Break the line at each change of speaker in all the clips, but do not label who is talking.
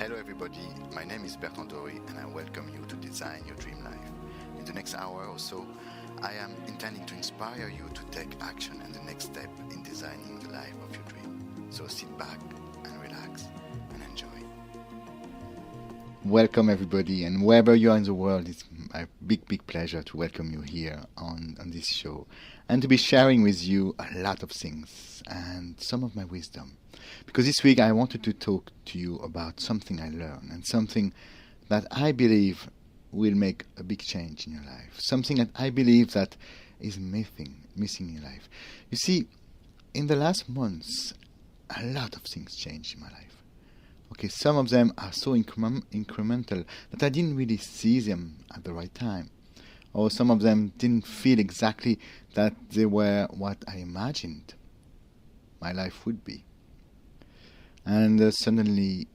Hello everybody, my name is Bertrand Dory and I welcome you to Design Your Dream Life. In the next hour or so, I am intending to inspire you to take action and the next step in designing the life of your dream. So sit back and relax and enjoy. Welcome everybody, and wherever you are in the world, it's my big pleasure to welcome you here on this show and to be sharing with you a lot of things and some of my wisdom. Because this week I wanted to talk to you about something I learned and something that I believe will make a big change in your life. Something that I believe that is missing in your life. You see, in the last months, a lot of things changed in my life. Okay, some of them are so incremental that I didn't really see them at the right time. Or some of them didn't feel exactly that they were what I imagined my life would be. And suddenly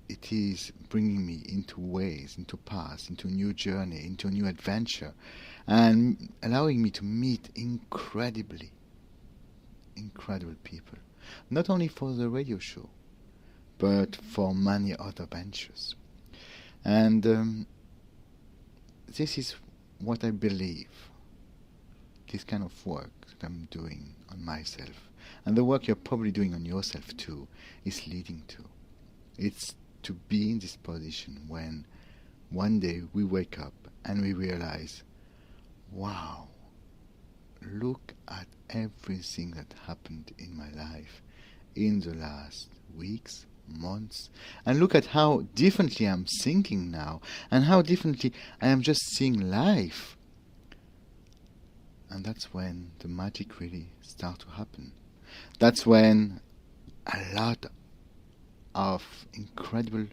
it is bringing me into ways, into paths, into a new journey, into a new adventure, and allowing me to meet incredible people. Not only for the radio show, but for many other ventures. And this is what I believe, this kind of work that I'm doing on myself, and the work you're probably doing on yourself too, is leading to. It's to be in this position when one day we wake up and we realize, wow, look at everything that happened in my life in the last weeks, months, and look at how differently I'm thinking now and how differently I am just seeing life. And that's when the magic really starts to happen. That's when a lot of incredible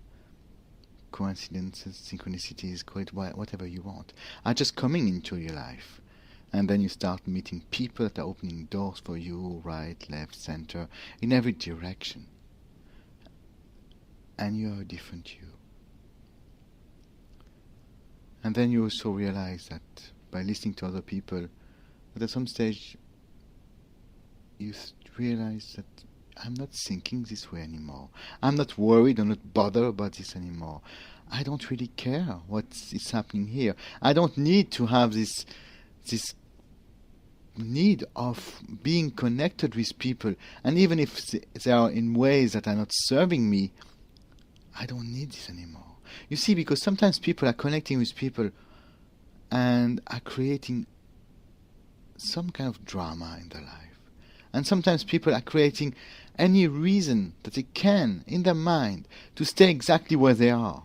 coincidences, synchronicities, call it whatever you want, are just coming into your life. And then you start meeting people that are opening doors for you, right, left, center, in every direction. And you are a different you. And then you also realize that by listening to other people, that at some stage you realize that I'm not thinking this way anymore. I'm not worried, I'm not bothered about this anymore. I don't really care what is happening here. I don't need to have this need of being connected with people. And even if they are in ways that are not serving me, I don't need this anymore. You see, because sometimes people are connecting with people and are creating some kind of drama in their life. And sometimes people are creating any reason that they can in their mind to stay exactly where they are.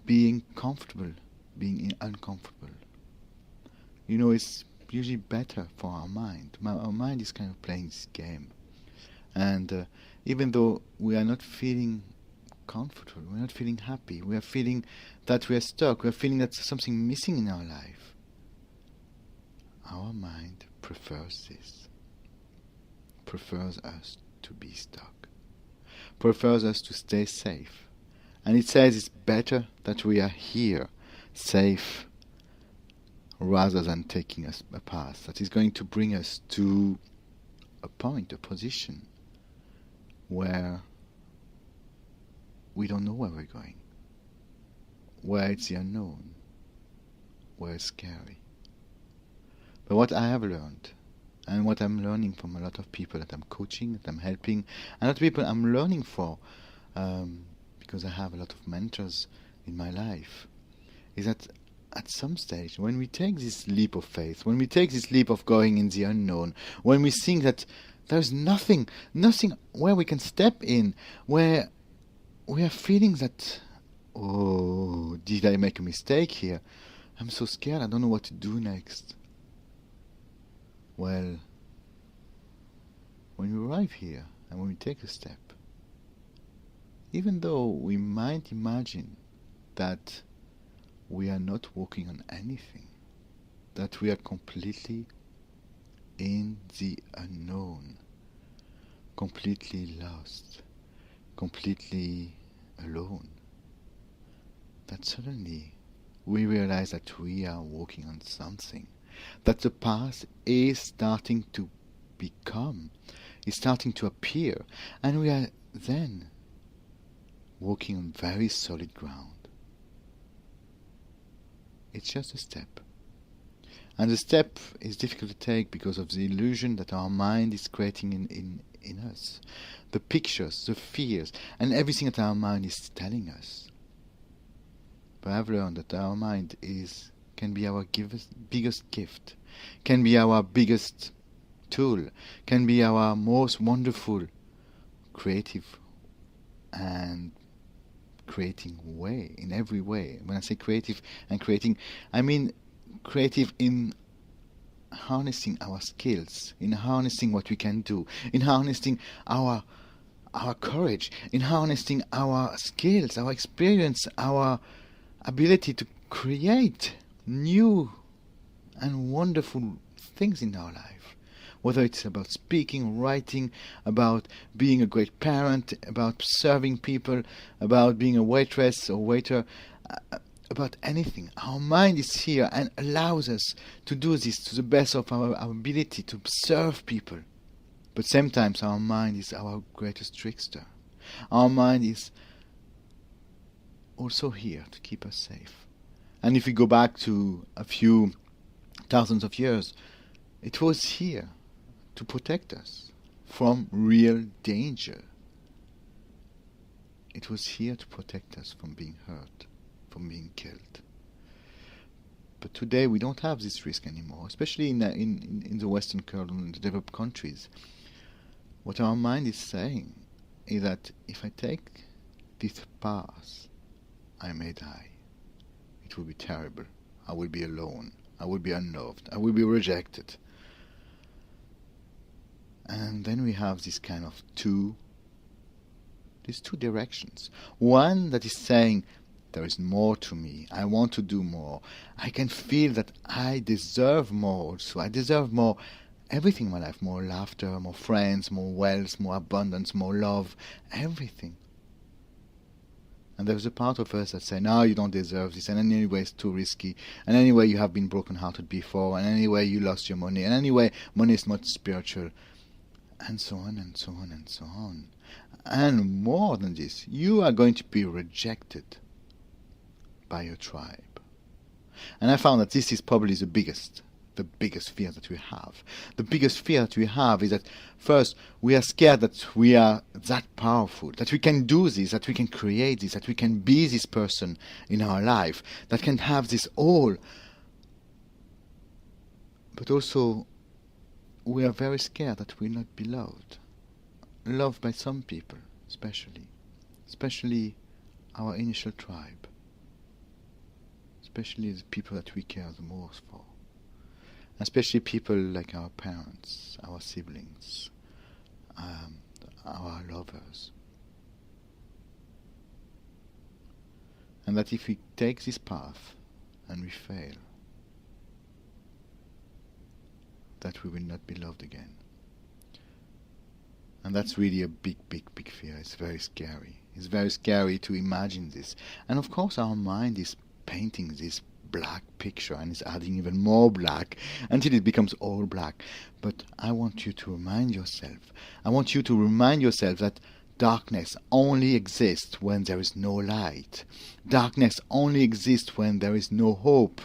Being comfortable, being uncomfortable. You know, it's usually better for our mind. Our mind is kind of playing this game. And even though we are not feeling comfortable, we're not feeling happy, we are feeling that we are stuck, we are feeling that there's something missing in our life, our mind prefers this, prefers us to be stuck, prefers us to stay safe. And it says it's better that we are here, safe, rather than taking us a path that is going to bring us to a point, a position, where we don't know where we're going, where it's the unknown, where it's scary. But what I have learned, and what I'm learning from a lot of people that I'm coaching, that I'm helping, and a lot of people I'm learning for, because I have a lot of mentors in my life, is that at some stage, when we take this leap of faith, when we take this leap of going in the unknown, when we think that there's nothing where we can step in, where we are feeling that, oh, did I make a mistake here? I'm so scared, I don't know what to do next. Well, when we arrive here and when we take a step, even though we might imagine that we are not walking on anything, that we are completely in the unknown, completely lost, completely alone, that suddenly we realize that we are walking on something, that the path is starting to become, is starting to appear, and we are then walking on very solid ground. It's just a step. And the step is difficult to take because of the illusion that our mind is creating in us. The pictures, the fears, and everything that our mind is telling us. But I've learned that our mind can be our biggest gift, can be our biggest tool, can be our most wonderful, creative and creating way, in every way. When I say creative and creating, I mean creative in harnessing our skills, in harnessing what we can do, in harnessing our courage, in harnessing our skills, our experience, our ability to create new and wonderful things in our life. Whether it's about speaking, writing, about being a great parent, about serving people, about being a waitress or waiter, about anything. Our mind is here and allows us to do this to the best of our ability to serve people. But sometimes our mind is our greatest trickster. Our mind is also here to keep us safe. And if we go back to a few thousands of years, it was here to protect us from real danger. It was here to protect us from being hurt, from being killed. But today we don't have this risk anymore, especially in the Western world, in the developed countries. What our mind is saying is that if I take this path, I may die. It will be terrible. I will be alone. I will be unloved. I will be rejected. And then we have this kind of these two directions. One that is saying, there is more to me. I want to do more. I can feel that I deserve more also. I deserve more everything in my life. More laughter, more friends, more wealth, more abundance, more love. Everything. And there's a part of us that say, no, you don't deserve this. And anyway, it's too risky. And anyway, you have been broken-hearted before. And anyway, you lost your money. And anyway, money is not spiritual. And so on and so on and so on. And more than this, you are going to be rejected by your tribe. And I found that this is probably the biggest fear that we have. The biggest fear that we have is that first we are scared that we are that powerful, that we can do this, that we can create this, that we can be this person in our life, that can have this all. But also we are very scared that we will not be loved. Loved by some people, especially our initial tribe. Especially the people that we care the most for. Especially people like our parents, our siblings, our lovers. And that if we take this path and we fail, that we will not be loved again. And that's really a big fear. It's very scary. It's very scary to imagine this. And of course our mind is painting this black picture and is adding even more black until it becomes all black. But I want you to remind yourself. I want you to remind yourself that darkness only exists when there is no light. Darkness only exists when there is no hope.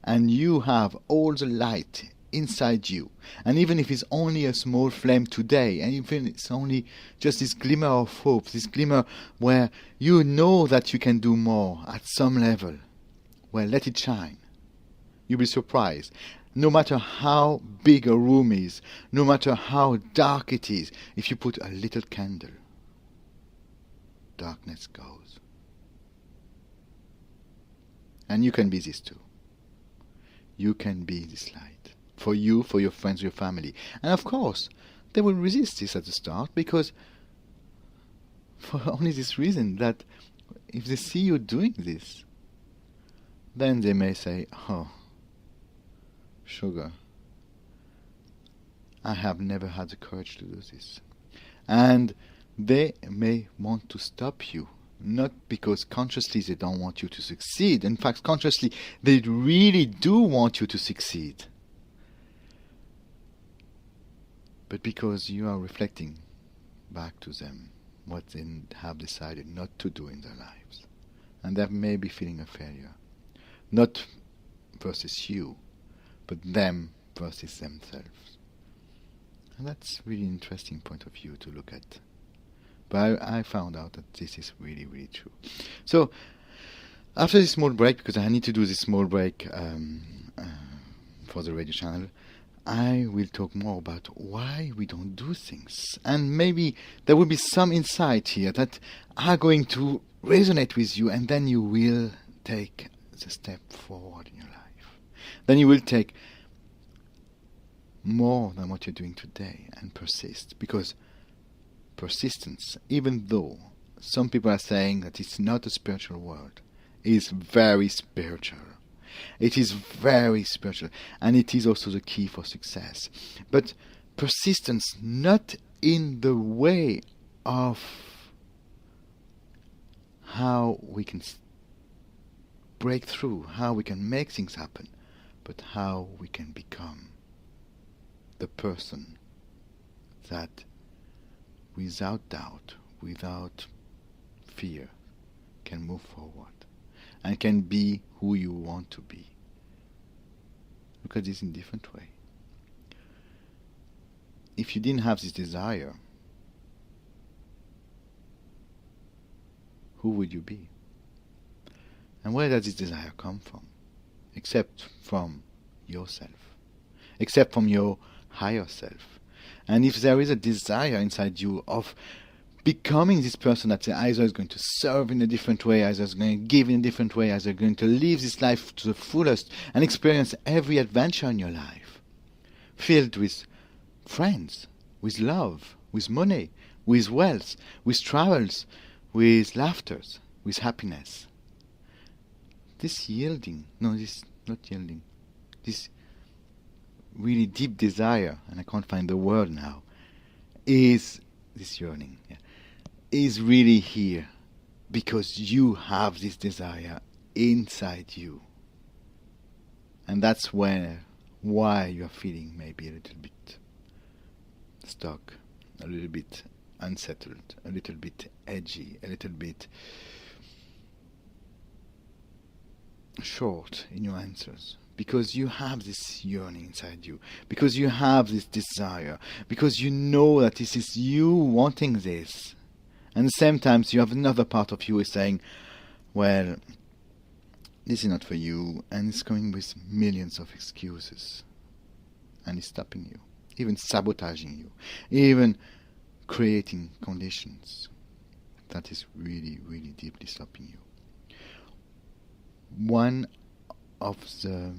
And you have all the light inside you. And even if it's only a small flame today, and even it's only just this glimmer of hope, this glimmer where you know that you can do more at some level, well, let it shine. You'll be surprised. No matter how big a room is, no matter how dark it is, if you put a little candle, darkness goes. And you can be this too. You can be this light. For you, for your friends, your family. And of course, they will resist this at the start because for only this reason that if they see you doing this, then they may say, oh, sugar, I have never had the courage to do this. And they may want to stop you, not because consciously they don't want you to succeed. In fact, consciously, they really do want you to succeed. But because you are reflecting back to them what they have decided not to do in their lives. And they may be feeling a failure. Not versus you, but them versus themselves. And that's really interesting point of view to look at. But I found out that this is really, really true. So, after this small break, because I need to do this small break for the radio channel, I will talk more about why we don't do things. And maybe there will be some insight here that are going to resonate with you, and then you will take the step forward in your life. Then you will take more than what you're doing today and persist. Because persistence, even though some people are saying that it's not a spiritual world, is very spiritual. It is very spiritual, and it is also the key for success. But persistence, not in the way of how we can break through, how we can make things happen, but how we can become the person that, without doubt, without fear, can move forward and can be who you want to be. Look at this in a different way. If you didn't have this desire, who would you be? And where does this desire come from? Except from yourself. Except from your higher self. And if there is a desire inside you of becoming this person that either is going to serve in a different way, either is going to give in a different way, either going to live this life to the fullest and experience every adventure in your life, filled with friends, with love, with money, with wealth, with travels, with laughters, with happiness. This really deep desire, and I can't find the word now, is this yearning, is really here because you have this desire inside you. And that's why you're feeling maybe a little bit stuck, a little bit unsettled, a little bit edgy, a little bit short in your answers. Because you have this yearning inside you, because you have this desire, because you know that this is you wanting this. And at the same time, you have another part of you is saying, well, this is not for you, and it's coming with millions of excuses. And it's stopping you, even sabotaging you, even creating conditions that is really, really deeply stopping you. One of the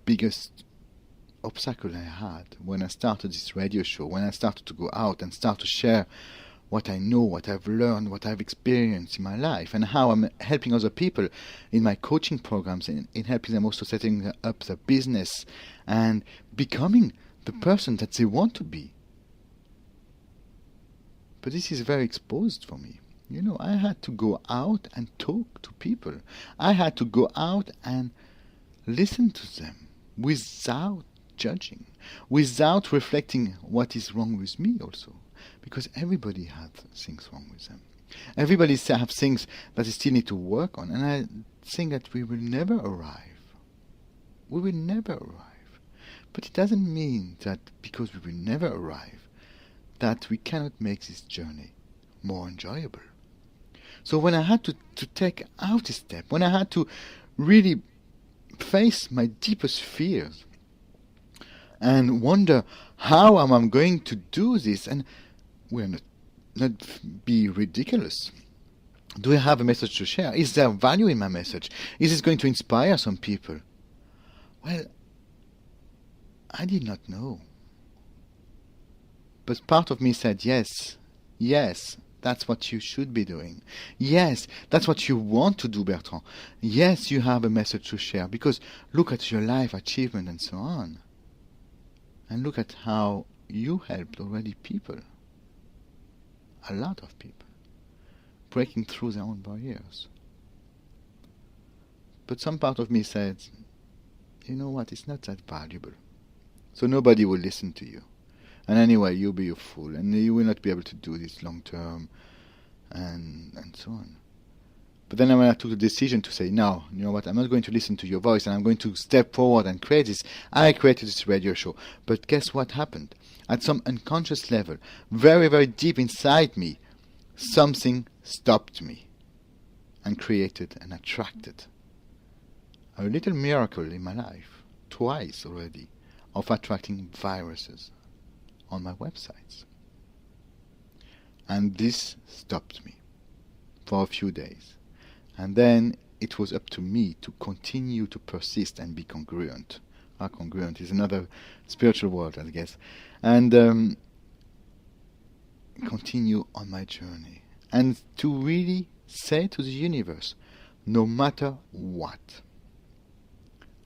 biggest obstacle I had when I started this radio show, when I started to go out and start to share what I know, what I've learned, what I've experienced in my life, and how I'm helping other people in my coaching programs, in helping them also setting up their business and becoming the person that they want to be. But this is very exposed for me. I had to go out and talk to people. I had to go out and listen to them without judging, without reflecting what is wrong with me also. Because everybody has things wrong with them. Everybody have things that they still need to work on. And I think that we will never arrive. We will never arrive. But it doesn't mean that because we will never arrive, that we cannot make this journey more enjoyable. So when I had to take out a step, when I had to really face my deepest fears and wonder how am I going to do this, and we're not be ridiculous. Do I have a message to share? Is there value in my message? Is this going to inspire some people? Well, I did not know. But part of me said, yes, that's what you should be doing. Yes, that's what you want to do, Bertrand. Yes, you have a message to share, because look at your life achievement and so on. And look at how you helped already people. A lot of people. Breaking through their own barriers. But some part of me said, you know what, it's not that valuable. So nobody will listen to you. And anyway, you'll be a fool, and you will not be able to do this long term. and so on. But then when I took the decision to say, no, you know what, I'm not going to listen to your voice and I'm going to step forward and create this, I created this radio show. But guess what happened? At some unconscious level, very, very deep inside me, something stopped me and created and attracted a little miracle in my life, twice already, of attracting viruses on my websites. And this stopped me for a few days. And then it was up to me to continue to persist and be congruent. Congruent is another spiritual word, I guess. And continue on my journey. And to really say to the universe, no matter what,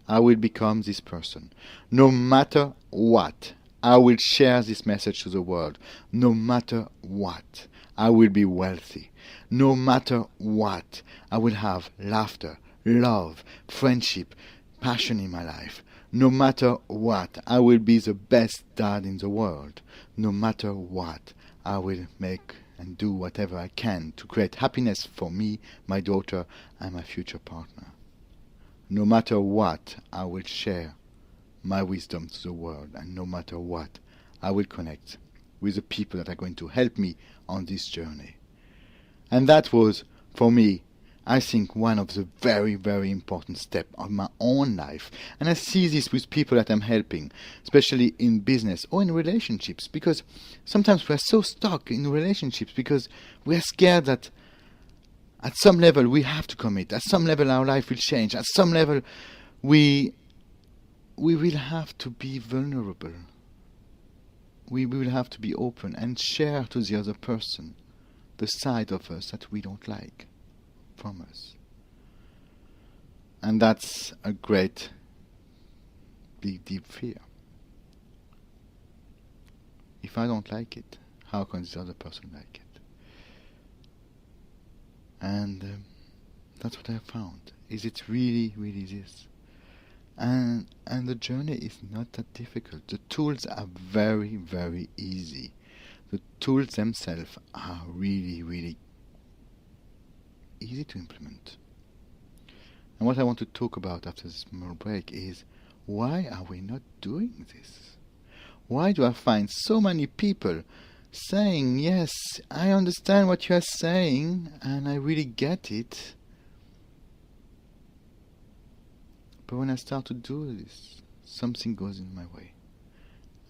I will become this person. No matter what, I will share this message to the world. No matter what, I will be wealthy. No matter what, I will have laughter, love, friendship, passion in my life. No matter what, I will be the best dad in the world. No matter what, I will make and do whatever I can to create happiness for me, my daughter, and my future partner. No matter what, I will share my wisdom to the world, and no matter what, I will connect with the people that are going to help me on this journey. And that was, for me, I think one of the very, very important steps of my own life. And I see this with people that I'm helping, especially in business or in relationships, because sometimes we're so stuck in relationships because we're scared that at some level we have to commit. At some level our life will change. At some level we will have to be vulnerable. We will have to be open and share to the other person the side of us that we don't like from us. And that's a great, big, deep fear. If I don't like it, how can this other person like it? And that's what I found. Is it really, really this? And the journey is not that difficult. The tools are very, very easy. The tools themselves are really, really easy to implement. And what I want to talk about after this small break is, why are we not doing this? Why do I find so many people saying, yes, I understand what you are saying and I really get it, but when I start to do this, something goes in my way.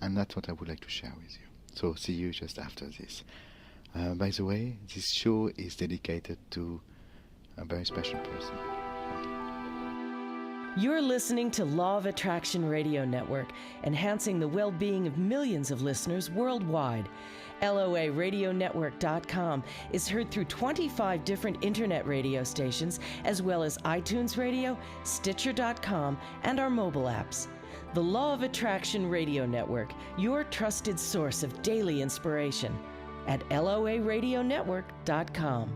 And that's what I would like to share with you. So see you just after this. By the way, this show is dedicated to a very special person.
You're listening to Law of Attraction Radio Network, enhancing the well-being of millions of listeners worldwide. LOARadionetwork.com is heard through 25 different internet radio stations, as well as iTunes Radio, Stitcher.com, and our mobile apps. The Law of Attraction Radio Network, your trusted source of daily inspiration, at LOARadionetwork.com.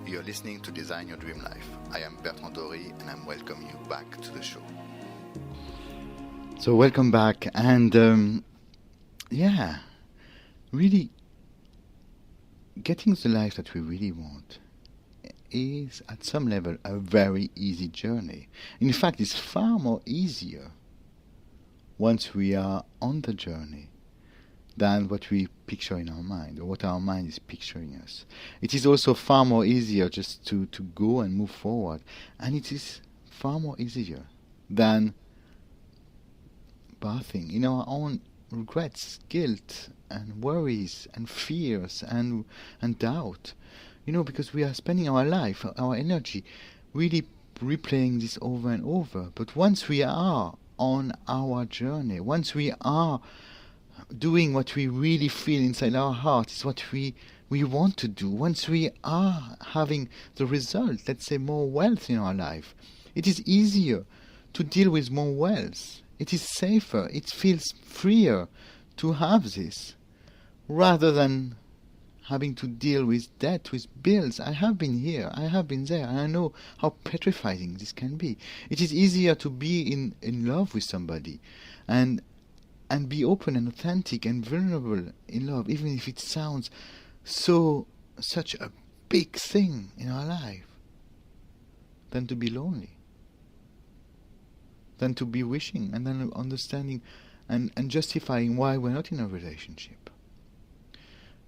You're listening to Design Your Dream Life. I am Bertrand Dory, and I'm welcoming you back to the show. So welcome back, and really getting the life that we really want is at some level a very easy journey. In fact, it's far more easier once we are on the journey than what we picture in our mind, or what our mind is picturing us. It is also far more easier just to go and move forward, and it is far more easier than bathing in our own regrets, guilt, and worries, and fears, and doubt. Because we are spending our life, our energy, really replaying this over and over. But once we are on our journey, once we are doing what we really feel inside our heart, is what we want to do, once we are having the result, let's say more wealth in our life, it is easier to deal with more wealth. It is safer, it feels freer to have this, rather than having to deal with debt, with bills. I have been here, I have been there, and I know how petrifying this can be. It is easier to be in love with somebody and and be open and authentic and vulnerable in love, even if it sounds such a big thing in our life, than to be lonely, than to be wishing and then understanding and justifying why we're not in a relationship.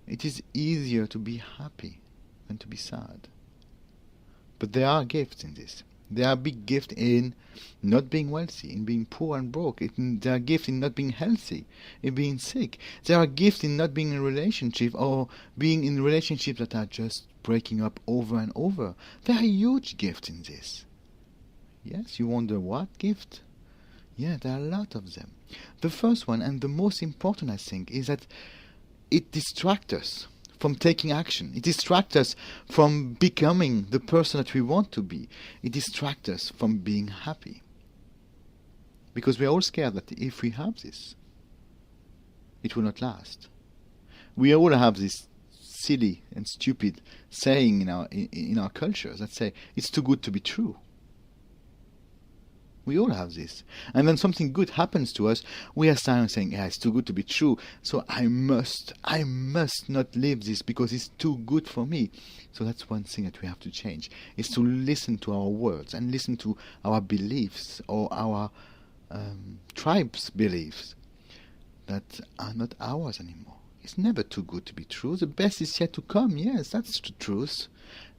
It is easier to be happy than to be sad. But there are gifts in this. There are big gifts in not being wealthy, in being poor and broke. There are gifts in not being healthy, in being sick. There are gifts in not being in a relationship or being in relationships that are just breaking up over and over. There are huge gifts in this. Yes, you wonder what gift? Yeah, there are a lot of them. The first one, and the most important, I think, is that it distracts us from taking action. It distracts us from becoming the person that we want to be. It distracts us from being happy. Because we are all scared that if we have this, it will not last. We all have this silly and stupid saying in our culture that say, it's too good to be true. We all have this. And when something good happens to us, we are saying, yeah, it's too good to be true, so I must not live this because it's too good for me. So that's one thing that we have to change, is to listen to our words and listen to our beliefs or our tribe's beliefs that are not ours anymore. It's never too good to be true. The best is yet to come. Yes, that's the truth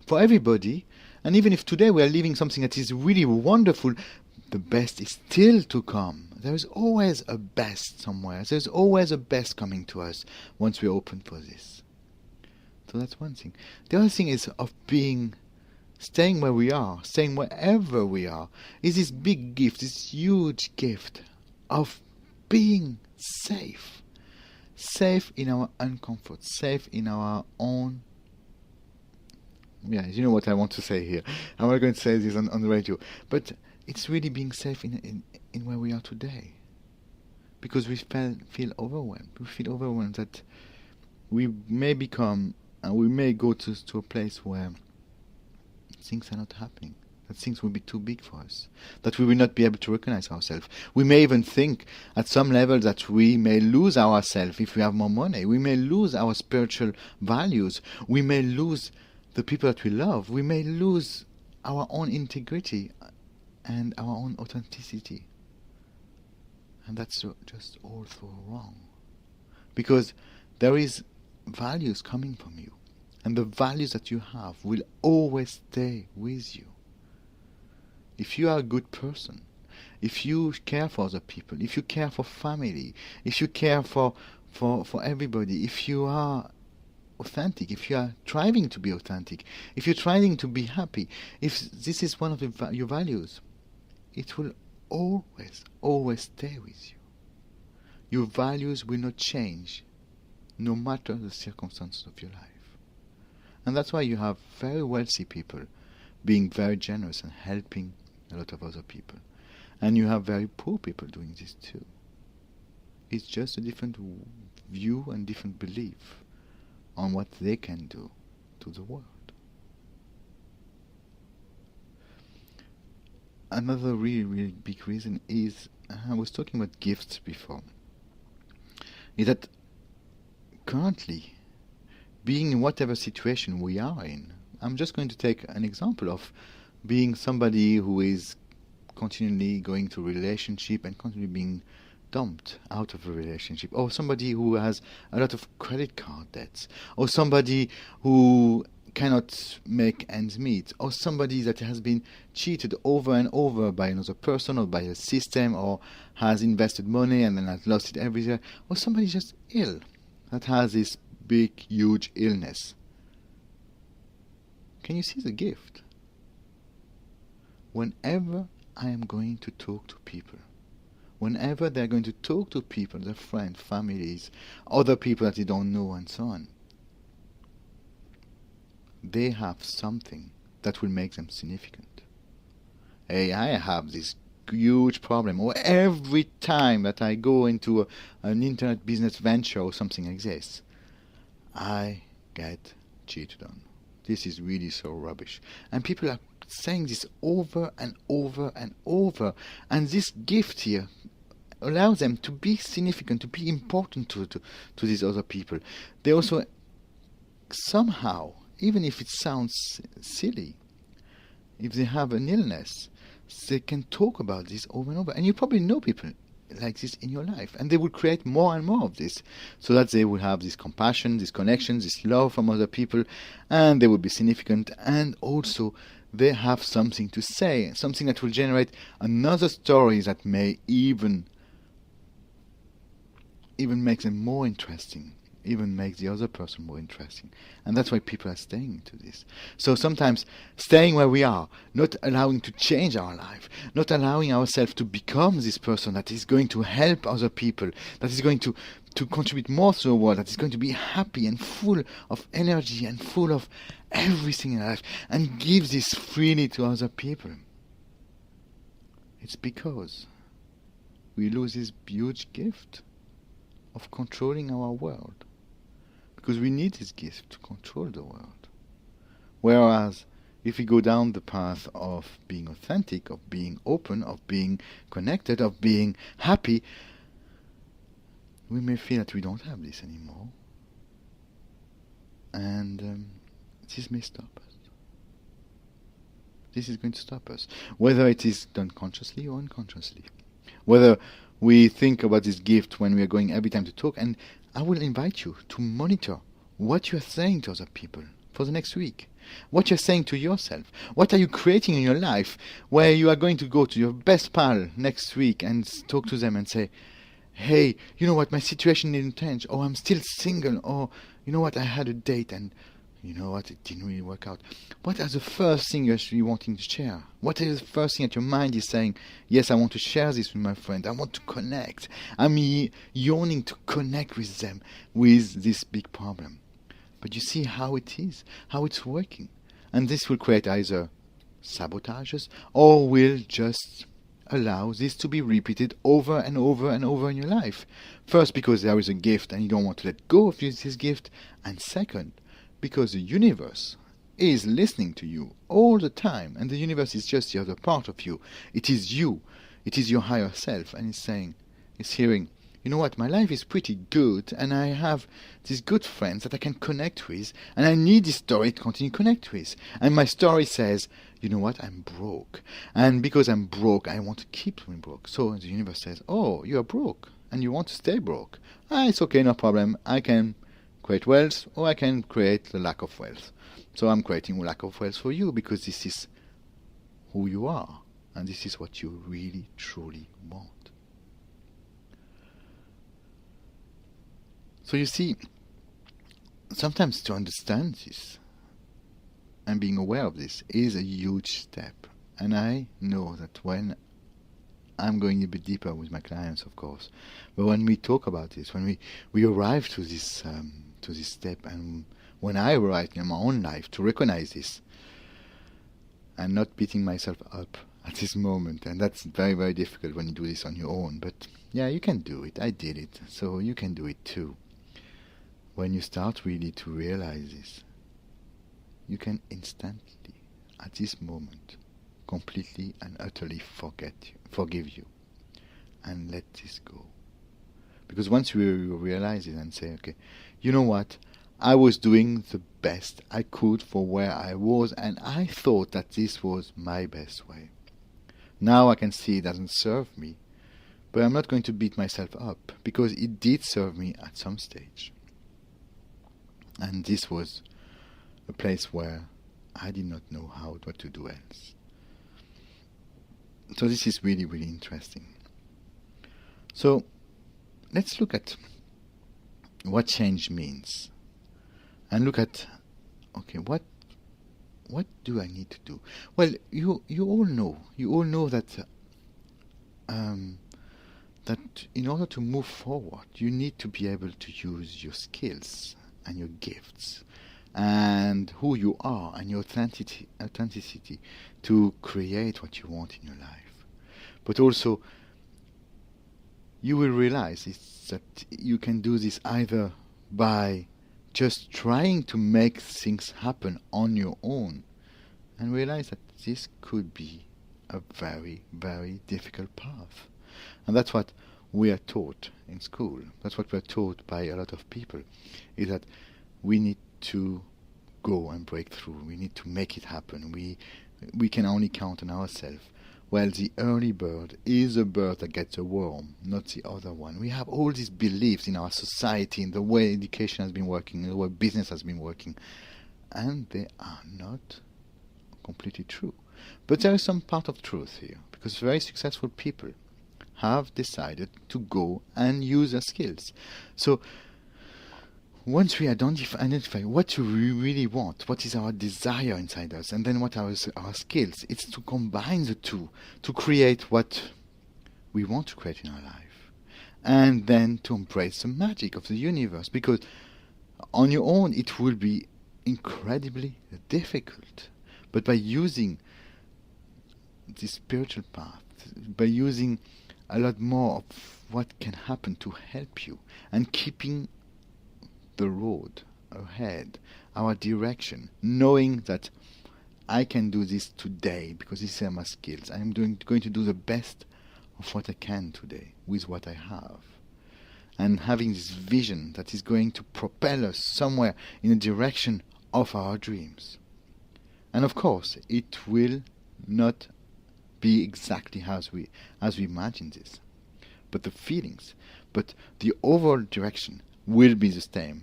for everybody. And even if today we are living something that is really wonderful, the best is still to come. There is always a best somewhere. There's always a best coming to us once we're open for this. So that's one thing. The other thing is of staying where we are, staying wherever we are, is this big gift, this huge gift of being safe. Safe in our uncomfort, safe in our own. Yeah, you know what I want to say here. I'm not going to say this on the radio, but it's really being safe in where we are today. Because we feel overwhelmed. We feel overwhelmed that we may become, and we may go to a place where things are not happening. That things will be too big for us. That we will not be able to recognize ourselves. We may even think at some level that we may lose ourselves if we have more money. We may lose our spiritual values. We may lose the people that we love. We may lose our own integrity and our own authenticity. And that's just all so wrong. Because there is values coming from you. And the values that you have will always stay with you. If you are a good person, if you care for other people, if you care for family, if you care for everybody, if you are authentic, if you are striving to be authentic, if you're trying to be happy, if this is one of your values, it will always stay with you. Your values will not change, no matter the circumstances of your life. And that's why you have very wealthy people being very generous and helping a lot of other people. And you have very poor people doing this too. It's just a different view and different belief on what they can do to the world. Another really, really big reason is, I was talking about gifts before, is that currently, being in whatever situation we are in, I'm just going to take an example of being somebody who is continually going to a relationship and continually being dumped out of a relationship, or somebody who has a lot of credit card debts, or somebody who cannot make ends meet, or somebody that has been cheated over and over by another person or by a system, or has invested money and then has lost it everywhere, or somebody just ill that has this big, huge illness. Can you see the gift? Whenever I am going to talk to people, whenever they're going to talk to people, their friends, families, other people that they don't know, and so on, they have something that will make them significant. Hey, I have this huge problem, or every time that I go into an internet business venture or something like this, I get cheated on. This is really so rubbish. And people are saying this over and over and over. And this gift here allows them to be significant, to be important to these other people. They also somehow, even if it sounds silly, if they have an illness, they can talk about this over and over. And you probably know people like this in your life, and they will create more and more of this, so that they will have this compassion, this connection, this love from other people, and they will be significant, and also they have something to say, something that will generate another story that may even make them more interesting, even make the other person more interesting. And that's why people are staying to this. So sometimes staying where we are, not allowing to change our life, not allowing ourselves to become this person that is going to help other people, that is going to contribute more to the world, that is going to be happy and full of energy and full of everything in life, and give this freely to other people. It's because we lose this huge gift of controlling our world. Because we need this gift to control the world. Whereas if we go down the path of being authentic, of being open, of being connected, of being happy, we may feel that we don't have this anymore. And this may stop us. This is going to stop us. Whether it is done consciously or unconsciously. Whether we think about this gift when we are going every time to talk. And I will invite you to monitor what you are saying to other people for the next week. What you're saying to yourself. What are you creating in your life where you are going to go to your best pal next week and talk to them and say, hey, you know what, my situation didn't change, or I'm still single, or you know what, I had a date and you know what, it didn't really work out. What are the first things you're actually wanting to share? What is the first thing that your mind is saying, yes, I want to share this with my friend, I want to connect. I'm yearning to connect with them with this big problem. But you see how it is, how it's working. And this will create either sabotages or will just allow this to be repeated over and over and over in your life. First, because there is a gift and you don't want to let go of this gift. And second, because the universe is listening to you all the time, and the universe is just the other part of you. It is you. It is your higher self, and it's hearing, you know what, my life is pretty good, and I have these good friends that I can connect with, and I need this story to continue to connect with. And my story says, you know what, I'm broke. And because I'm broke, I want to keep being broke. So the universe says, oh, you are broke, and you want to stay broke. It's okay, no problem. I can create wealth, or I can create the lack of wealth. So I'm creating a lack of wealth for you, because this is who you are, and this is what you really, truly want. So you see, sometimes to understand this, and being aware of this, is a huge step. And I know that when I'm going a bit deeper with my clients, of course, but when we talk about this, when we arrive to this step, and when I arrive in my own life to recognize this, and not beating myself up at this moment, and that's very, very difficult when you do this on your own, but yeah, you can do it. I did it, so you can do it too. When you start really to realize this, you can instantly, at this moment, completely and utterly forgive you, and let this go. Because once you realize it and say, okay, you know what, I was doing the best I could for where I was, and I thought that this was my best way. Now I can see it doesn't serve me, but I'm not going to beat myself up, because it did serve me at some stage. And this was a place where I did not know what to do else. So this is really, really interesting. So let's look at what change means, and look at, okay, what do I need to do? Well, you all know that that in order to move forward, you need to be able to use your skills and your gifts and who you are and your authenticity to create what you want in your life. But also, you will realize that you can do this either by just trying to make things happen on your own, and realize that this could be a very, very difficult path. And that's what we are taught in school. That's what we're taught by a lot of people, is that we need to go and break through. We need to make it happen. We can only count on ourselves. Well, the early bird is a bird that gets a worm, not the other one. We have all these beliefs in our society, in the way education has been working, in the way business has been working, and they are not completely true. But there is some part of truth here, because very successful people have decided to go and use their skills. So once we identify what we really want, what is our desire inside us, and then what are our skills, it's to combine the two to create what we want to create in our life. And then to embrace the magic of the universe, because on your own it will be incredibly difficult. But by using the spiritual path, by using a lot more of what can happen to help you, and keeping the road ahead, our direction, knowing that I can do this today because these are my skills. I am going to do the best of what I can today with what I have. And having this vision that is going to propel us somewhere in the direction of our dreams. And of course, it will not be exactly as we imagine this. But the feelings, but the overall direction will be the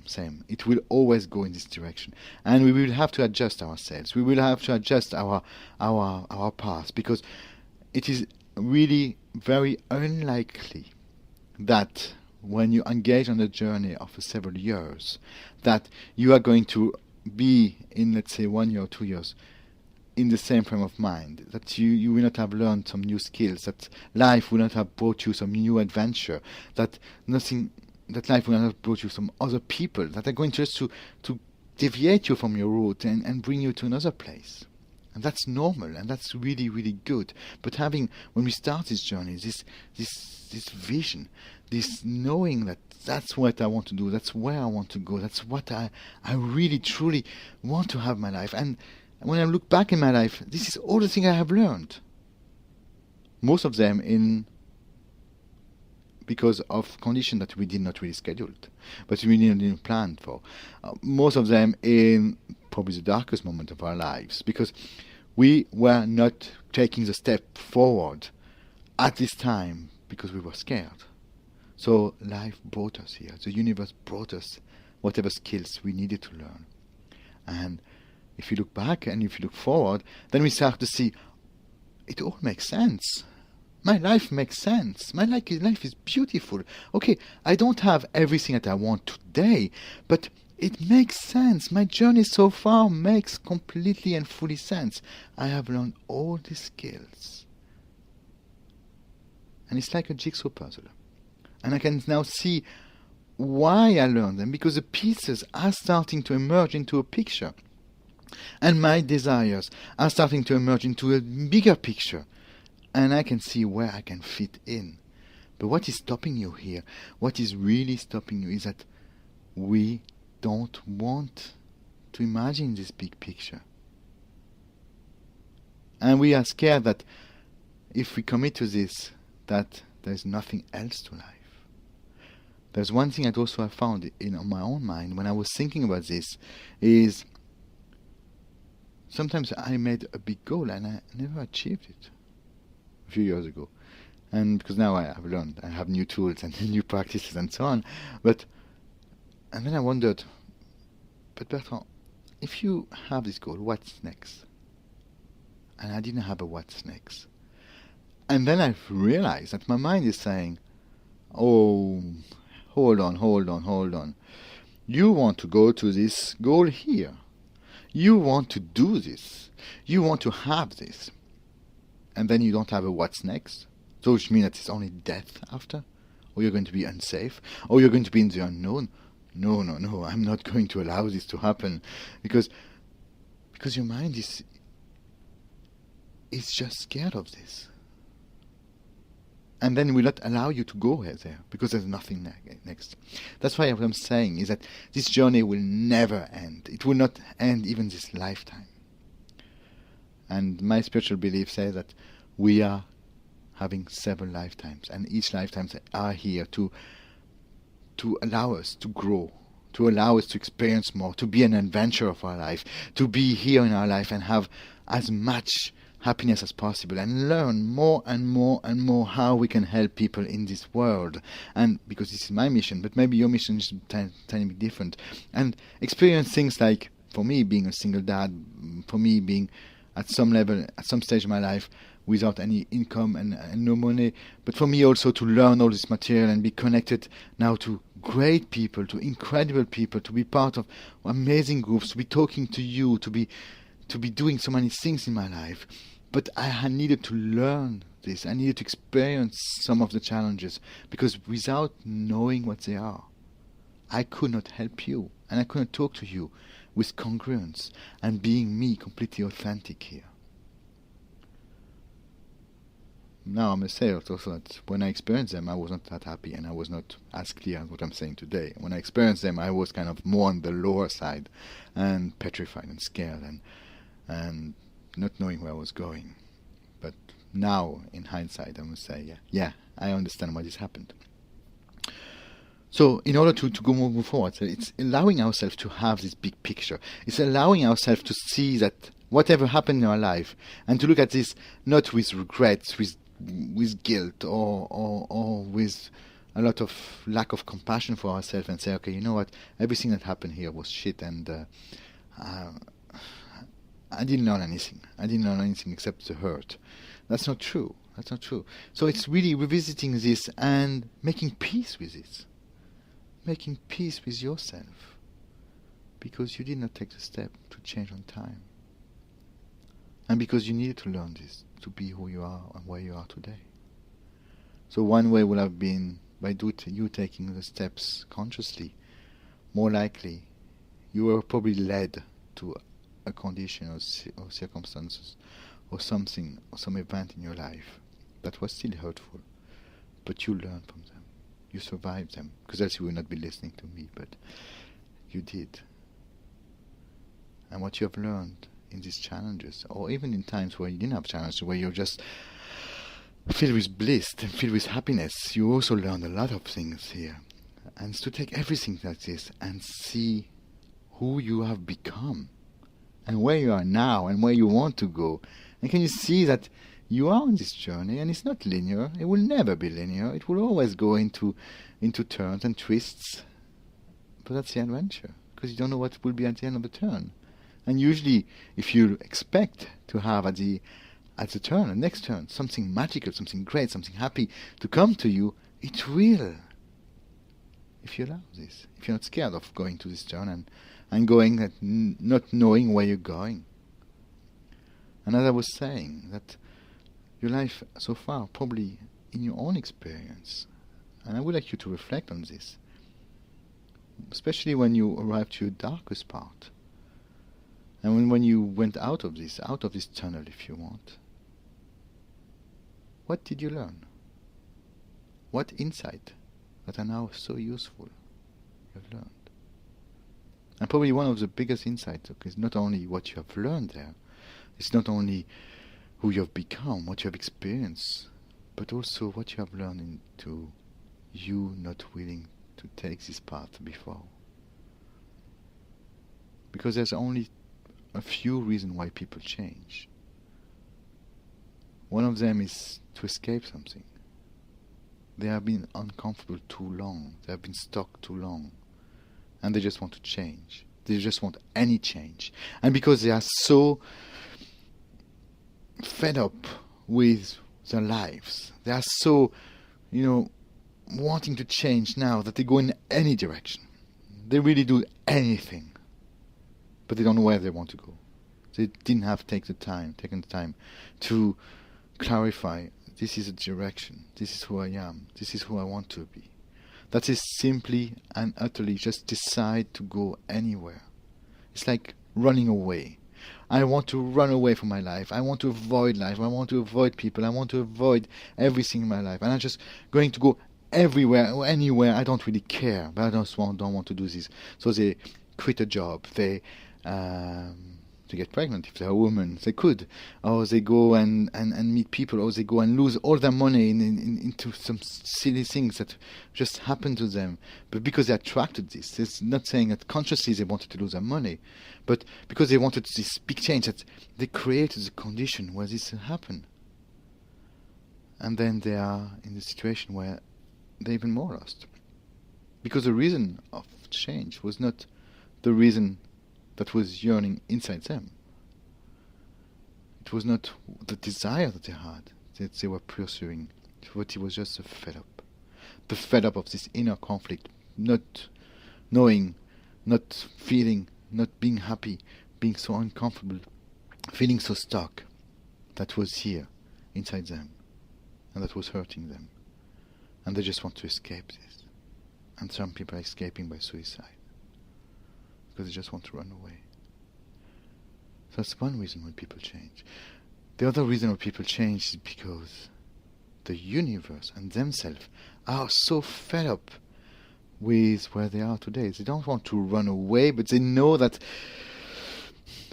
same. It will always go in this direction, and we will have to adjust ourselves. We will have to adjust our path, because it is really very unlikely that when you engage on a journey of several years, that you are going to be in, let's say, 1 year or 2 years in the same frame of mind, that you will not have learned some new skills, that life will not have brought you some new adventure, that life will not have brought you some other people that are going just to deviate you from your route and bring you to another place. And that's normal, and that's really, really good. But when we start this journey, this vision, this knowing that that's what I want to do, that's where I want to go, that's what I really, truly want to have in my life. And when I look back in my life, this is all the things I have learned. Most of them because of conditions that we did not really schedule, but we didn't plan for. Most of them in probably the darkest moment of our lives, because we were not taking the step forward at this time because we were scared. So life brought us here. The universe brought us whatever skills we needed to learn. And if you look back and if you look forward, then we start to see it all makes sense. My life makes sense. My life is beautiful. Okay, I don't have everything that I want today, but it makes sense. My journey so far makes completely and fully sense. I have learned all these skills. And it's like a jigsaw puzzle. And I can now see why I learned them, because the pieces are starting to emerge into a picture. And my desires are starting to emerge into a bigger picture. And I can see where I can fit in. But what is stopping you here? What is really stopping you is that we don't want to imagine this big picture. And we are scared that if we commit to this, that there's nothing else to life. There's one thing that also I found in my own mind when I was thinking about this is sometimes I made a big goal and I never achieved it. A few years ago, and because now I have learned, I have new tools and new practices and so on, and then I wondered, but Bertrand, if you have this goal, what's next? And I didn't have a what's next. And then I realized that my mind is saying, oh, hold on, you want to go to this goal here, you want to do this, you want to have this. And then you don't have a what's next, so which means that it's only death after, or you're going to be unsafe, or you're going to be in the unknown. No, I'm not going to allow this to happen, because your mind is just scared of this, and then will not allow you to go there because there's nothing next. That's why what I'm saying is that this journey will never end. It will not end even this lifetime. And my spiritual belief says that we are having several lifetimes, and each lifetimes are here to allow us to grow, to allow us to experience more, to be an adventure of our life, to be here in our life and have as much happiness as possible, and learn more and more and more how we can help people in this world. And because this is my mission, but maybe your mission is tiny bit different, and experience things like, for me, being a single dad, for me being at some level, at some stage of my life, without any income and no money, but for me also to learn all this material and be connected now to great people, to incredible people, to be part of amazing groups, to be talking to you, to be doing so many things in my life. But I had needed to learn this. I needed to experience some of the challenges, because without knowing what they are, I could not help you, and I could not talk to you with congruence and being me, completely authentic here. Now I must say also that when I experienced them, I was not that happy, and I was not as clear as what I'm saying today. When I experienced them, I was kind of more on the lower side, and petrified and scared, and not knowing where I was going. But now, in hindsight, I must say, yeah, I understand why this happened. So in order to go moving forward, it's allowing ourselves to have this big picture. It's allowing ourselves to see that whatever happened in our life, and to look at this not with regrets, with guilt, or with a lot of lack of compassion for ourselves, and say, okay, you know what, everything that happened here was shit, and I didn't learn anything. I didn't learn anything except the hurt. That's not true. That's not true. So it's really revisiting this and making peace with it. Making peace with yourself. Because you did not take the step to change on time. And because you needed to learn this to be who you are and where you are today. So one way would have been by you taking the steps consciously. More likely, you were probably led to a condition or circumstances or something or some event in your life that was still hurtful, but you learned from them, you survived them, because else you would not be listening to me, but you did. And what you have learned in these challenges, or even in times where you didn't have challenges, where you're just filled with bliss and filled with happiness, you also learned a lot of things here. And to take everything like this and see who you have become, and where you are now, and where you want to go. And can you see that you are on this journey, and it's not linear. It will never be linear. It will always go into turns and twists. But that's the adventure, because you don't know what will be at the end of the turn. And usually, if you expect to have at the turn, the next turn, something magical, something great, something happy to come to you, it will. If you allow this, if you're not scared of going to this turn and going and not knowing where you're going. And as I was saying, that your life so far, probably in your own experience, and I would like you to reflect on this, especially when you arrived to your darkest part, and when you went out of this tunnel, if you want. What did you learn? What insight that are now so useful you have learned? And probably one of the biggest insights is not only what you have learned there, it's not only who you have become, what you have experienced, but also what you have learned into you not willing to take this path before. Because there's only a few reasons why people change. One of them is to escape something. They have been uncomfortable too long. They have been stuck too long. And they just want to change. They just want any change. And because they are so fed up with their lives, they are so, wanting to change now that they go in any direction. They really do anything. But they don't know where they want to go. They didn't have taken the time to clarify, this is a direction, this is who I am, this is who I want to be. That is simply and utterly just decide to go anywhere. It's like running away. I want to run away from my life. I want to avoid life. I want to avoid people. I want to avoid everything in my life. And I'm just going to go everywhere or anywhere. I don't really care, but I don't want to do this. So they quit a job. They to get pregnant if they're a woman. They could. Or they go and meet people, or they go and lose all their money into some silly things that just happen to them. But because they attracted this, it's not saying that consciously they wanted to lose their money, but because they wanted this big change, that they created the condition where this happened. And then they are in the situation where they're even more lost. Because the reason of change was not the reason that was yearning inside them. It was not the desire that they had that they were pursuing, but it was just the fed up. The fed up of this inner conflict, not knowing, not feeling, not being happy, being so uncomfortable, feeling so stuck, that was here inside them, and that was hurting them. And they just want to escape this. And some people are escaping by suicide, because they just want to run away. So that's one reason why people change. The other reason why people change is because the universe and themselves are so fed up with where they are today. They don't want to run away, but they know that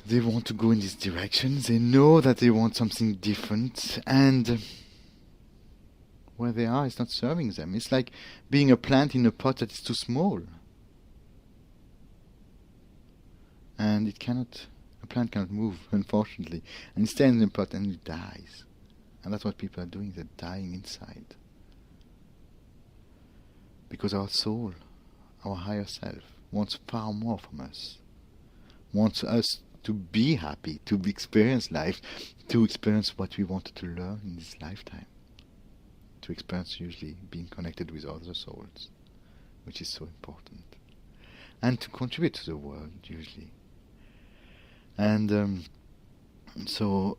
they want to go in this direction. They know that they want something different, and where they are is not serving them. It's like being a plant in a pot that is too small. And a plant cannot move, unfortunately. And it stays in the pot and it dies. And that's what people are doing, they're dying inside. Because our soul, our higher self, wants far more from us. Wants us to be happy, to experience life, to experience what we wanted to learn in this lifetime. To experience usually being connected with other souls, which is so important. And to contribute to the world, usually. And so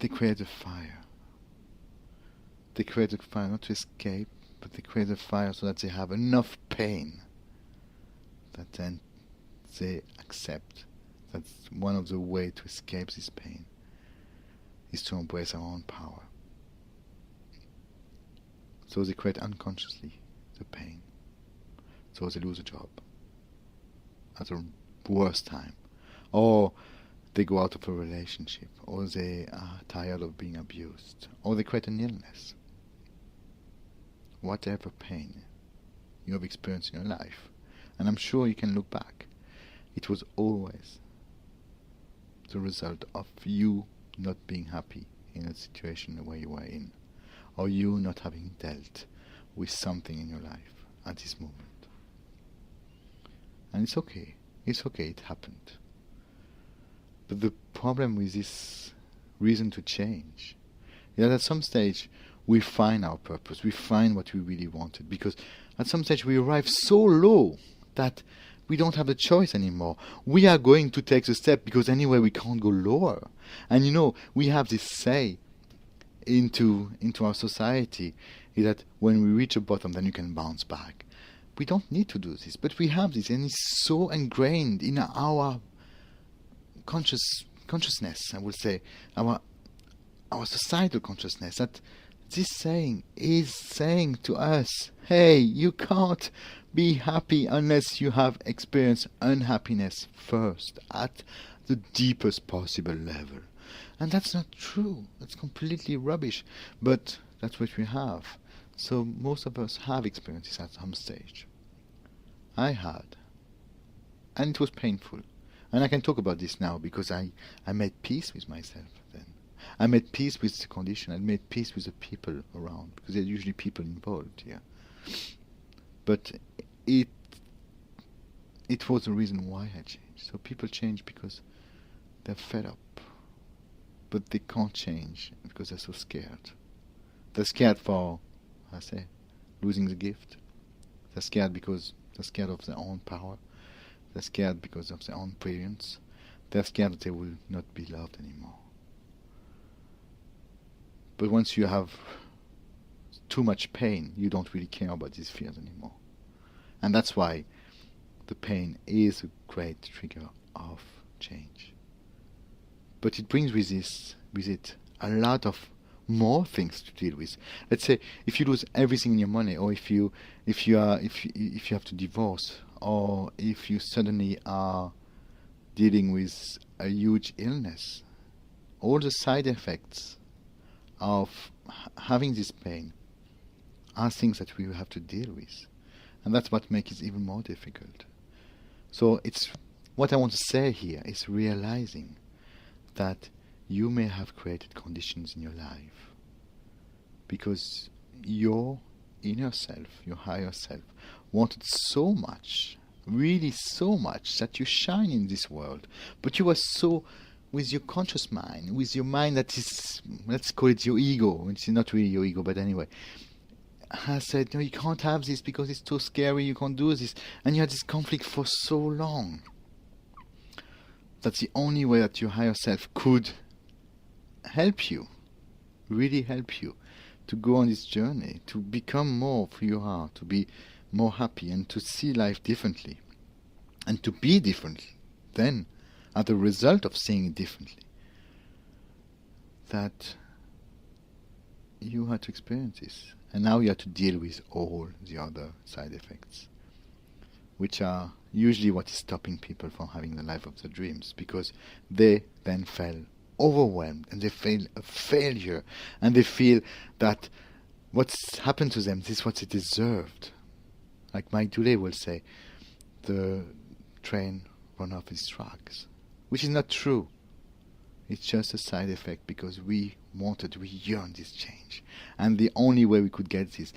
they create a fire. They create a fire not to escape, but they create a fire so that they have enough pain that then they accept that one of the ways to escape this pain is to embrace our own power. So they create unconsciously the pain. So they lose a job at the worst time. Or they go out of a relationship. Or they are tired of being abused. Or they create an illness. Whatever pain you have experienced in your life. And I'm sure you can look back. It was always the result of you not being happy in a situation where you were in. Or you not having dealt with something in your life at this moment. And it's okay. It's okay, it happened. But the problem with this reason to change is that at some stage we find our purpose, we find what we really wanted. Because at some stage we arrive so low that we don't have a choice anymore. We are going to take the step because anyway we can't go lower. And you know, we have this say into our society is that when we reach a bottom, then you can bounce back. We don't need to do this, but we have this, and it's so ingrained in our consciousness, I would say, our societal consciousness, that this saying is saying to us, hey, you can't be happy unless you have experienced unhappiness first, at the deepest possible level. And that's not true. That's completely rubbish. But that's what we have. So most of us have experienced this at some stage. I had. And it was painful. And I can talk about this now because I made peace with myself then. I made peace with the condition. I made peace with the people around. Because there are usually people involved here. But it was the reason why I changed. So people change because they're fed up. But they can't change because they're so scared. They're scared for, losing the gift. They're scared because they're scared of their own power. They're scared because of their own brilliance. They're scared that they will not be loved anymore. But once you have too much pain, you don't really care about these fears anymore. And that's why the pain is a great trigger of change. But it brings with it a lot of more things to deal with. Let's say if you lose everything in your money, or if you have to divorce, or if you suddenly are dealing with a huge illness. All the side effects of having this pain are things that we will have to deal with. And that's what makes it even more difficult. So it's what I want to say here is realizing that you may have created conditions in your life because your inner self, your higher self, wanted so much, really so much, that you shine in this world. But you were so, with your conscious mind, with your mind that is, let's call it your ego, it's not really your ego, but anyway, has said, no, you can't have this because it's too scary, you can't do this. And you had this conflict for so long. That's the only way that your higher self could help you, really help you, to go on this journey, to become more who you are, to be more happy and to see life differently. And to be different then, as a result of seeing it differently. That you had to experience this. And now you have to deal with all the other side effects, which are usually what is stopping people from having the life of their dreams, because they then feel overwhelmed and they feel a failure and they feel that what's happened to them is what they deserved. Like Mike Dooley will say, the train run off its tracks, which is not true. It's just a side effect because we yearned this change. And the only way we could get this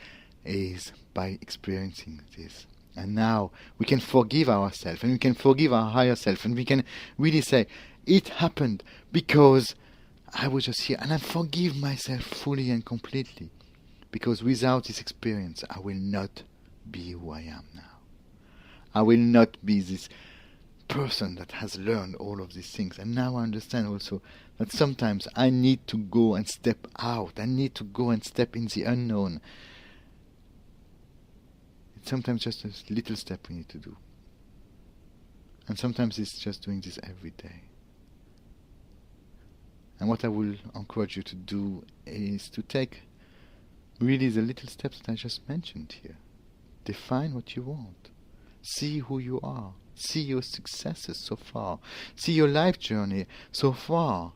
is by experiencing this. And now we can forgive ourselves and we can forgive our higher self and we can really say, it happened because I was just here, and I forgive myself fully and completely. Because without this experience, I will not be who I am now. I will not be this person that has learned all of these things. And now I understand also that sometimes I need to go and step out. I need to go and step in the unknown. It's sometimes just a little step we need to do. And sometimes it's just doing this every day. And what I will encourage you to do is to take really the little steps that I just mentioned here. Define what you want. See who you are. See your successes so far. See your life journey so far.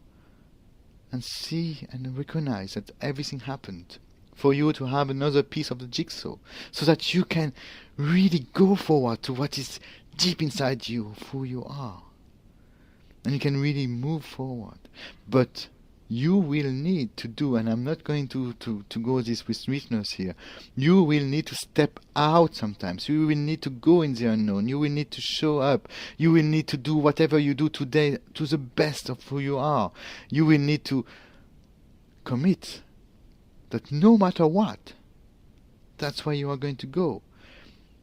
And see and recognize that everything happened for you to have another piece of the jigsaw, so that you can really go forward to what is deep inside you, of who you are. And you can really move forward. But you will need to do, and I'm not going to go this with sweetness here, you will need to step out sometimes. You will need to go in the unknown. You will need to show up. You will need to do whatever you do today to the best of who you are. You will need to commit that no matter what, that's where you are going to go.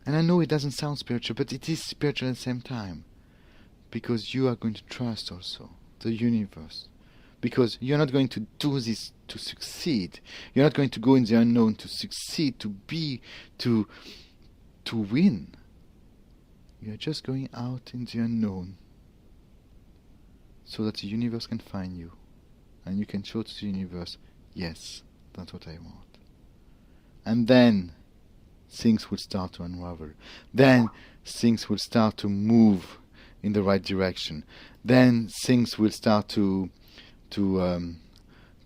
And I know it doesn't sound spiritual, but it is spiritual at the same time. Because you are going to trust also the universe. Because you're not going to do this to succeed. You're not going to go in the unknown to succeed, to be, to win. You're just going out in the unknown so that the universe can find you. And you can show to the universe, yes, that's what I want. And then things will start to unravel. Then things will start to move in the right direction. Then things will start to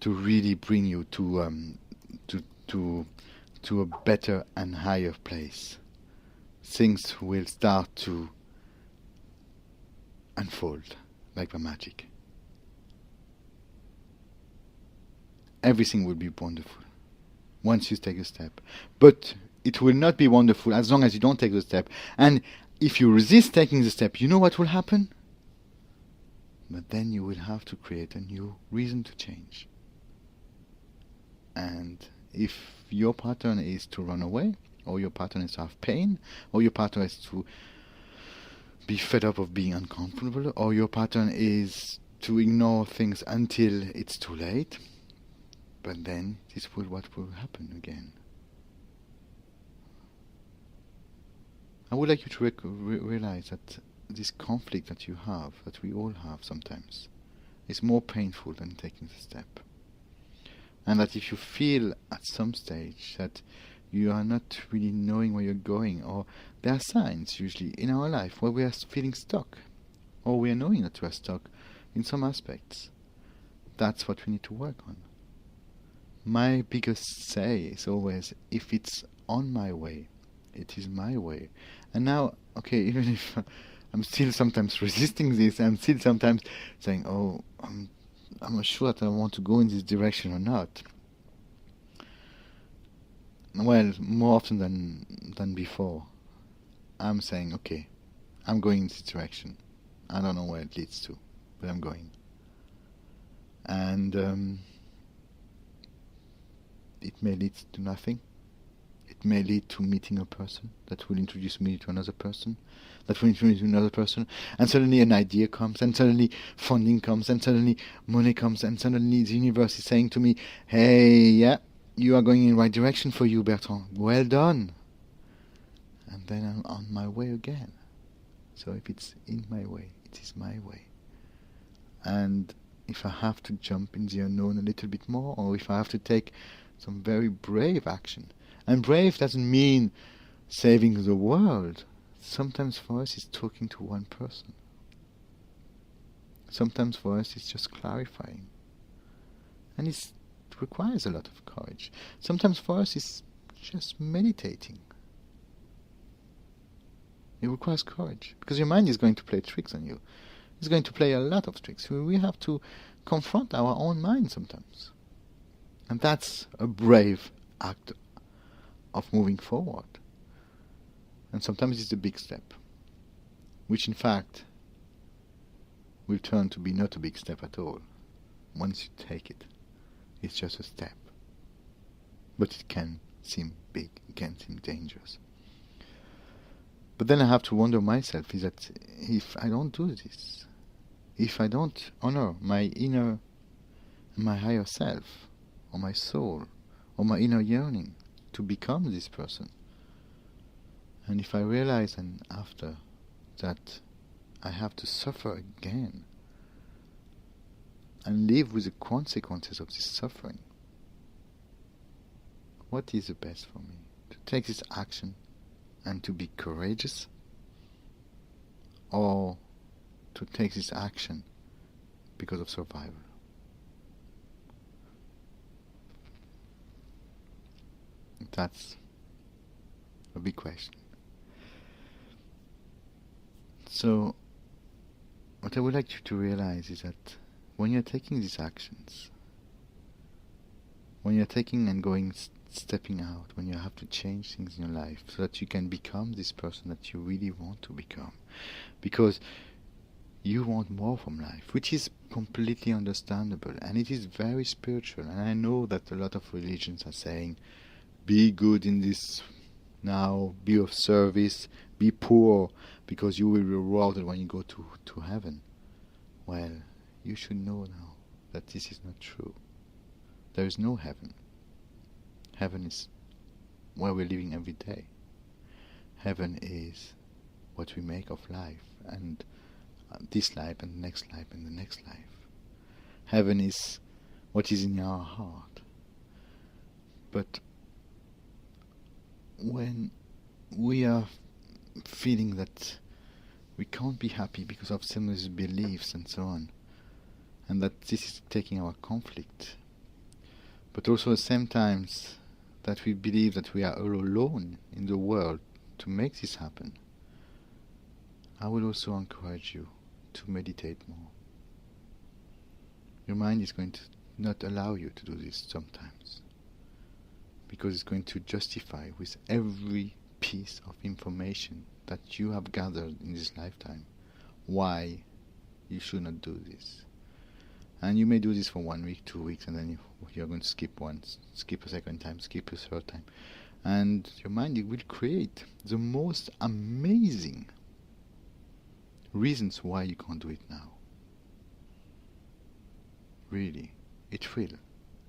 really bring you to a better and higher place. Things will start to unfold like by magic. Everything will be wonderful once you take a step. But it will not be wonderful as long as you don't take the step. And if you resist taking the step, you know what will happen? But then you will have to create a new reason to change. And if your pattern is to run away, or your pattern is to have pain, or your pattern is to be fed up of being uncomfortable, or your pattern is to ignore things until it's too late, but then this will what will happen again. I would like you to realize that this conflict that you have, that we all have sometimes, is more painful than taking the step. And that if you feel at some stage that you are not really knowing where you're going, or there are signs usually in our life where we are feeling stuck, or we are knowing that we are stuck in some aspects. That's what we need to work on. My biggest say is always, if it's on my way, it is my way. And now, okay, even if I'm still sometimes resisting this, I'm still sometimes saying, oh, I'm not sure that I want to go in this direction or not. Well, more often than before, I'm saying, okay, I'm going in this direction. I don't know where it leads to, but I'm going. And it may lead to nothing. It may lead to meeting a person that will introduce me to another person, that will introduce me to another person, and suddenly an idea comes, and suddenly funding comes, and suddenly money comes, and suddenly the universe is saying to me, hey, yeah, you are going in the right direction for you, Bertrand. Well done. And then I'm on my way again. So if it's in my way, it is my way. And if I have to jump in the unknown a little bit more, or if I have to take some very brave action, and brave doesn't mean saving the world. Sometimes for us it's talking to one person. Sometimes for us it's just clarifying. And it requires a lot of courage. Sometimes for us it's just meditating. It requires courage, because your mind is going to play tricks on you. It's going to play a lot of tricks. We have to confront our own mind sometimes. And that's a brave act of moving forward. And sometimes it's a big step, which in fact will turn to be not a big step at all. Once you take it, it's just a step. But it can seem big, it can seem dangerous. But then I have to wonder myself, is that if I don't do this, if I don't honor my inner, my higher self, or my soul, or my inner yearning to become this person, and if I realize and after that I have to suffer again and live with the consequences of this suffering, what is the best for me? To take this action and to be courageous, or to take this action because of survival? That's a big question. So, what I would like you to realize is that when you're taking these actions, when you're taking and going, stepping out, when you have to change things in your life so that you can become this person that you really want to become, because you want more from life, which is completely understandable, and it is very spiritual. And I know that a lot of religions are saying, be good in this now, be of service, be poor, because you will be rewarded when you go to heaven. Well, you should know now that this is not true. There is no heaven. Heaven is where we're living every day. Heaven is what we make of life, and this life and the next life and the next life. Heaven is what is in our heart. But when we are feeling that we can't be happy because of some of these beliefs and so on, and that this is taking our conflict, but also at the same time that we believe that we are all alone in the world to make this happen, I will also encourage you to meditate more. Your mind is going to not allow you to do this sometimes, because it's going to justify with every piece of information that you have gathered in this lifetime why you should not do this. And you may do this for 1 week, 2 weeks, and then you're going to skip once, skip a second time, skip a third time. And your mind will create the most amazing reasons why you can't do it now. Really, it will.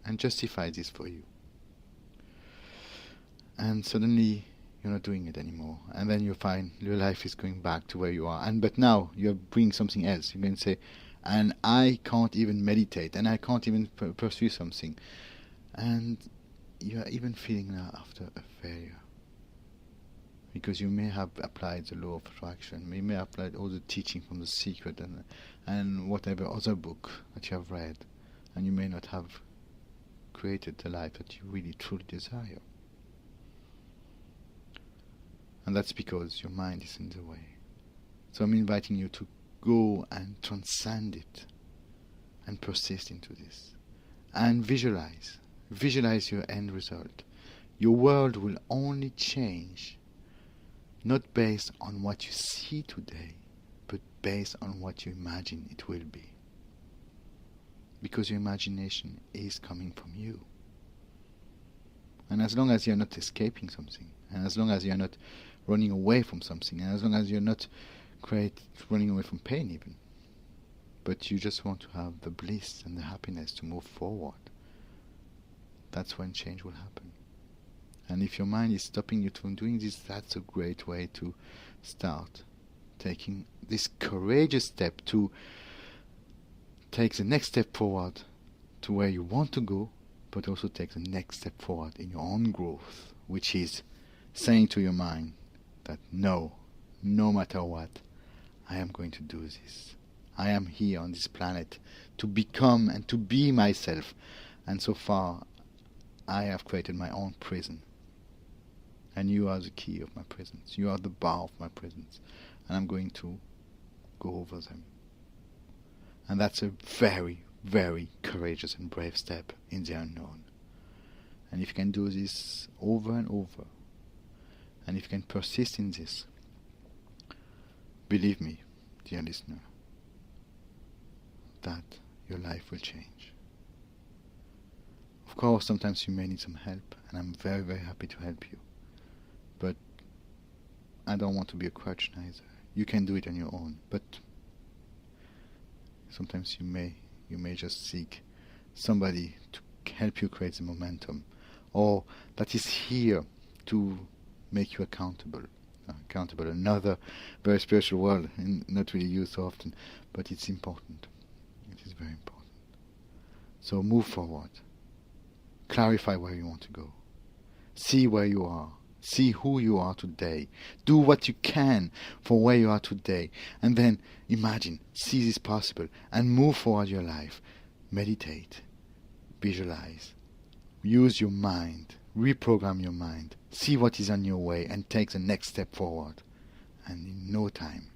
And justify this for you. And suddenly you're not doing it anymore. And then you find your life is going back to where you are. But now you're bringing something else. You're going to say, and I can't even meditate, and I can't even pursue something. And you are even feeling now after a failure. because you may have applied the law of attraction, you may have applied all the teaching from The Secret and whatever other book that you have read, and you may not have created the life that you really truly desire. And that's because your mind is in the way. So I'm inviting you to go and transcend it and persist into this. And visualize your end result. Your world will only change, not based on what you see today, but based on what you imagine it will be. Because your imagination is coming from you. And as long as you're not escaping something, and as long as you're not running away from something, and as long as you're not running away from pain even, but you just want to have the bliss and the happiness to move forward, that's when change will happen. And if your mind is stopping you from doing this, that's a great way to start taking this courageous step to take the next step forward to where you want to go, but also take the next step forward in your own growth, which is saying to your mind that no matter what, I am going to do this. I am here on this planet to become and to be myself. And so far, I have created my own prison. And you are the key of my prisons. You are the bar of my prisons. And I'm going to go over them. And that's a very, very courageous and brave step in the unknown. And if you can do this over and over, and if you can persist in this, believe me, dear listener, that your life will change. Of course, sometimes you may need some help, and I'm very, very happy to help you. But I don't want to be a crutch neither. You can do it on your own, but sometimes you may just seek somebody to help you create the momentum, or that is here to make you accountable. Another very spiritual word, not really used so often, but it's important. It is very important. So move forward. Clarify where you want to go. See where you are. See who you are today. Do what you can for where you are today. And then imagine, see this possible, and move forward your life. Meditate. Visualize. Use your mind. Reprogram your mind. See what is on your way and take the next step forward. And in no time,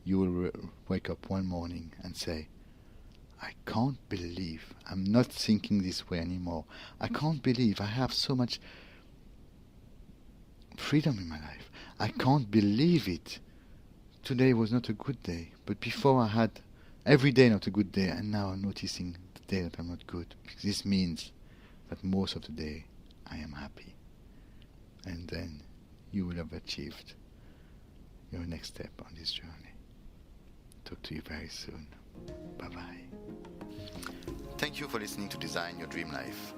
you will wake up one morning and say, I can't believe I'm not thinking this way anymore. I can't believe I have so much freedom in my life. I can't believe it. Today was not a good day, but before I had every day not a good day, and now I'm noticing the day that I'm not good. This means that most of the day I am happy. And then you will have achieved your next step on this journey. Talk to you very soon. Bye-bye. Thank you for listening to Design Your Dream Life.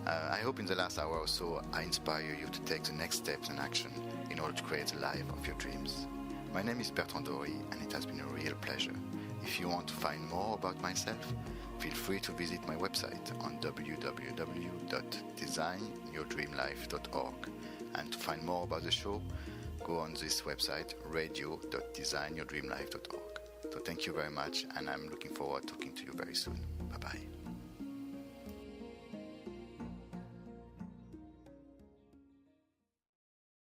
I hope in the last hour or so I inspire you to take the next steps in action in order to create the life of your dreams. My name is Bertrand Dory, and it has been a real pleasure. If you want to find more about myself, feel free to visit my website on www.designyourdreamlife.org. And to find more about the show, go on this website, radio.designyourdreamlife.org. So thank you very much, and I'm looking forward to talking to you very soon. Bye-bye.